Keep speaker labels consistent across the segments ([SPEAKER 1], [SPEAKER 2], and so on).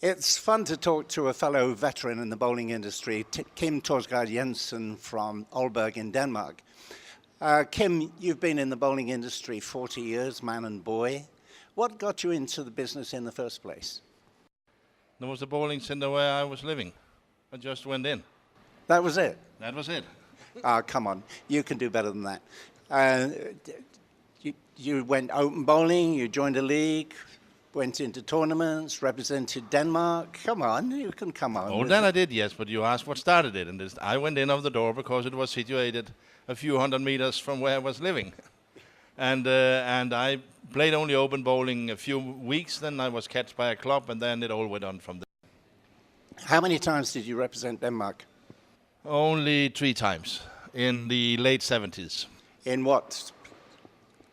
[SPEAKER 1] It's fun to talk to a fellow veteran in the bowling industry, Kim Jensen from Aalborg in Denmark. Kim, you've been in the bowling industry 40 years, man and boy. What got you into the business in the first place?
[SPEAKER 2] There was a bowling center where I was living. I just went in.
[SPEAKER 1] That was it?
[SPEAKER 2] That was it.
[SPEAKER 1] Come on, you can do better than that. You went open bowling, you joined a league, went into tournaments, represented Denmark. Come on, you can come on.
[SPEAKER 2] Oh, that I did, yes, but you asked what started it. And I went in of the door because it was situated a few hundred meters from where I was living. And I played only open bowling a few weeks, then I was catched by a club, and then it all went on from there.
[SPEAKER 1] How many times did you represent Denmark?
[SPEAKER 2] Only 3 times, in the late 70s.
[SPEAKER 1] In what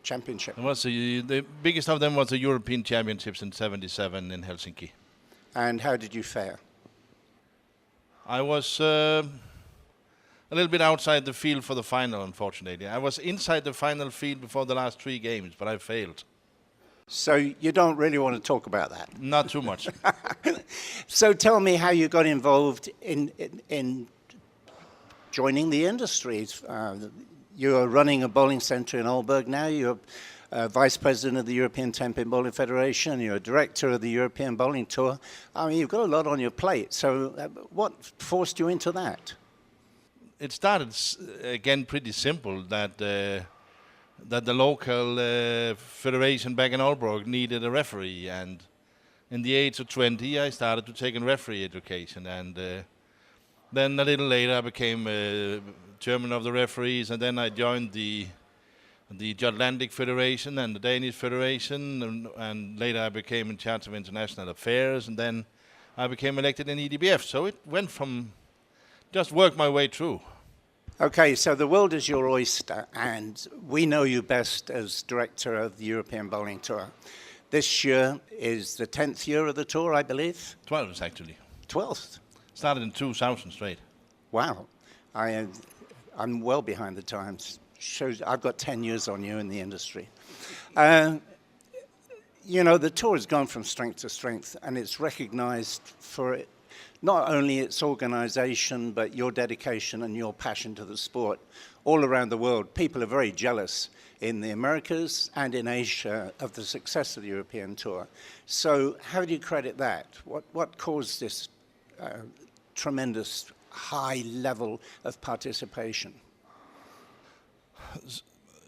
[SPEAKER 1] championship?
[SPEAKER 2] It was the biggest of them was the European Championships in '77 in Helsinki.
[SPEAKER 1] And how did you fare?
[SPEAKER 2] I was a little bit outside the field for the final, unfortunately. I was inside the final field before the last 3 games, but I failed.
[SPEAKER 1] So you don't really want to talk about that?
[SPEAKER 2] Not too much.
[SPEAKER 1] So tell me how you got involved in joining the industry. You're running a bowling center in Aalborg now. You're vice president of the European 10-pin Bowling Federation. You're a director of the European Bowling Tour. I mean, you've got a lot on your plate. So what forced you into that?
[SPEAKER 2] It started, again, pretty simple, that the local federation back in Aalborg needed a referee. And in the age of 20, I started to take a referee education. And then a little later, I became chairman of the referees, and then I joined the Atlantic Federation and the Danish Federation, and later I became in charge of international affairs, and then I became elected in EDBF. So it went from just work my way through.
[SPEAKER 1] Okay, so the world is your oyster, and we know you best as director of the European Bowling Tour. This year is the 10th year of the tour, I believe?
[SPEAKER 2] 12th, actually.
[SPEAKER 1] 12th?
[SPEAKER 2] Started in 2000 straight.
[SPEAKER 1] Wow. I'm well behind the times. Shows I've got 10 years on you in the industry. You know, the tour has gone from strength to strength, and it's recognized for it, not only its organization, but your dedication and your passion to the sport all around the world. People are very jealous in the Americas and in Asia of the success of the European tour. So how do you credit that? What caused this tremendous high level of participation?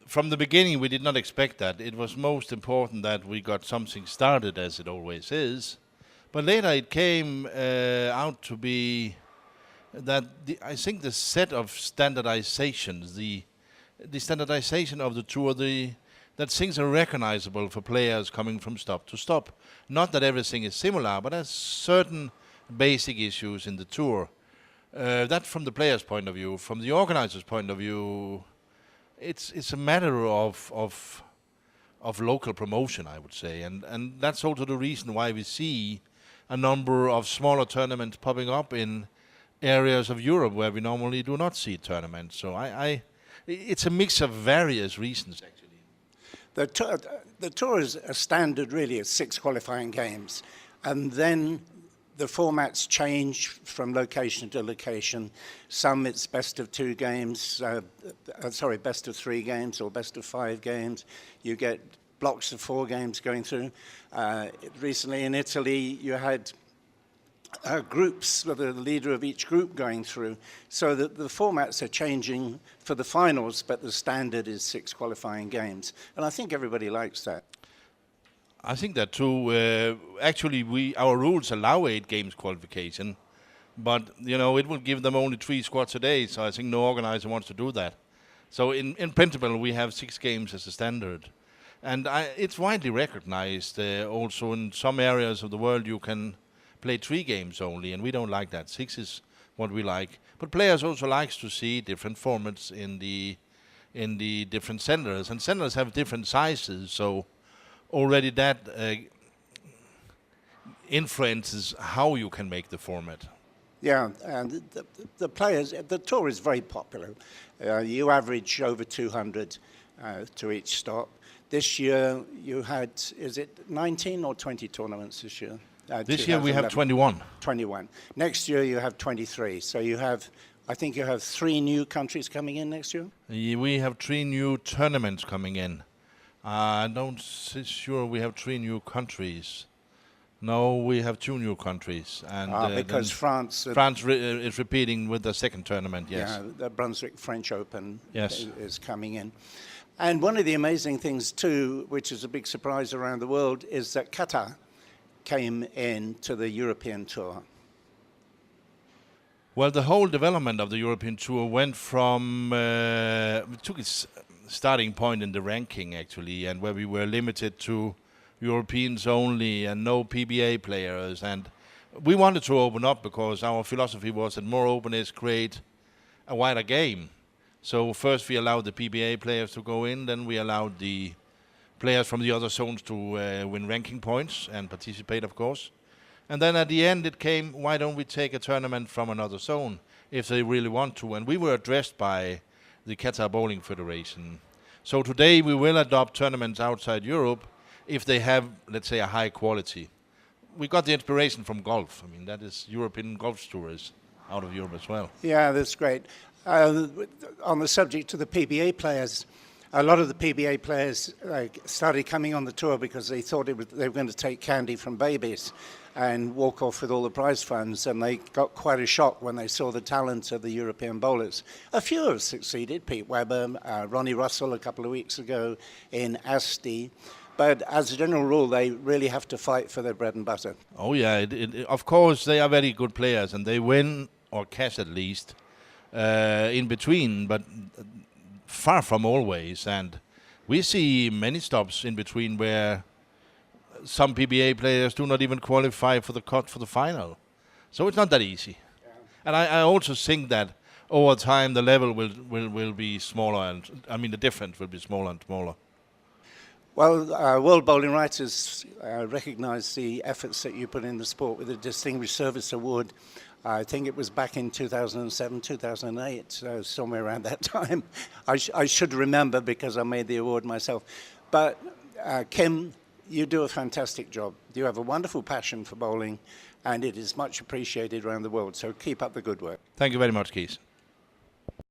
[SPEAKER 2] From the beginning, we did not expect that. It was most important that we got something started, as it always is. But later it came out to be that I think the set of standardizations, the standardization of the tour, that things are recognizable for players coming from stop to stop. Not that everything is similar, but there's certain basic issues in the tour. That from the player's point of view. From the organizer's point of view, it's a matter of local promotion, I would say, and that's also the reason why we see a number of smaller tournaments popping up in areas of Europe where we normally do not see tournaments. So it's a mix of various reasons, actually.
[SPEAKER 1] The tour is a standard, really, of 6 qualifying games, and then the formats change from location to location. Some it's best of 2 games, best of 3 games or best of 5 games. You get blocks of 4 games going through. Recently in Italy, you had groups with the leader of each group going through. So that the formats are changing for the finals, but the standard is 6 qualifying games. And I think everybody likes that.
[SPEAKER 2] I think that too. Actually, our rules allow 8 games qualification, but you know it will give them only 3 squads a day. So I think no organizer wants to do that. So in principle, we have 6 games as a standard, and it's widely recognized. Also, in some areas of the world, you can play 3 games only, and we don't like that. 6 is what we like. But players also likes to see different formats in the different centers, and centers have different sizes. So already that influences how you can make the format.
[SPEAKER 1] Yeah, and the players, the tour is very popular. You average over 200 to each stop. This year you had, is it 19 or 20 tournaments this year?
[SPEAKER 2] This year we have
[SPEAKER 1] 2011.
[SPEAKER 2] 21.
[SPEAKER 1] 21. Next year you have 23. So you have, I think you have 3 new countries coming in next year?
[SPEAKER 2] We have 3 new tournaments coming in. I don't sure we have 3 new countries. No, we have 2 new countries, and
[SPEAKER 1] because France
[SPEAKER 2] is repeating with the second tournament. Yes.
[SPEAKER 1] Yeah, the Brunswick French Open
[SPEAKER 2] Yes.
[SPEAKER 1] is coming in. And one of the amazing things too, which is a big surprise around the world, is that Qatar came in to the European Tour.
[SPEAKER 2] Well, the whole development of the European Tour went from we took its starting point in the ranking actually, and where we were limited to Europeans only and no PBA players, and we wanted to open up because our philosophy was that more openness create a wider game. So first we allowed the PBA players to go in, then we allowed the players from the other zones to win ranking points and participate, of course. And then at the end it came, why don't we take a tournament from another zone if they really want to? And we were addressed by the Qatar Bowling Federation. So today we will adopt tournaments outside Europe if they have, let's say, a high quality. We got the inspiration from golf. I mean, that is European golf tours out of Europe as well.
[SPEAKER 1] Yeah, that's great. On the subject of the PBA players, a lot of the PBA players started coming on the tour because they thought they were going to take candy from babies and walk off with all the prize funds, and they got quite a shock when they saw the talent of the European bowlers. A few have succeeded, Pete Webber, Ronnie Russell a couple of weeks ago in Asti, but as a general rule, they really have to fight for their bread and butter.
[SPEAKER 2] Oh yeah, of course they are very good players, and they win, or cash at least, in between, but far from always. And we see many stops in between where some PBA players do not even qualify for the cut for the final. So it's not that easy. Yeah. And I also think that over time the level will be smaller, and I mean the difference will be smaller and smaller.
[SPEAKER 1] Well, World Bowling Writers recognise the efforts that you put in the sport with the Distinguished Service Award. I think it was back in 2007, 2008, somewhere around that time. I should remember because I made the award myself. But Kim, you do a fantastic job. You have a wonderful passion for bowling, and it is much appreciated around the world. So keep up the good work.
[SPEAKER 2] Thank you very much, Keith.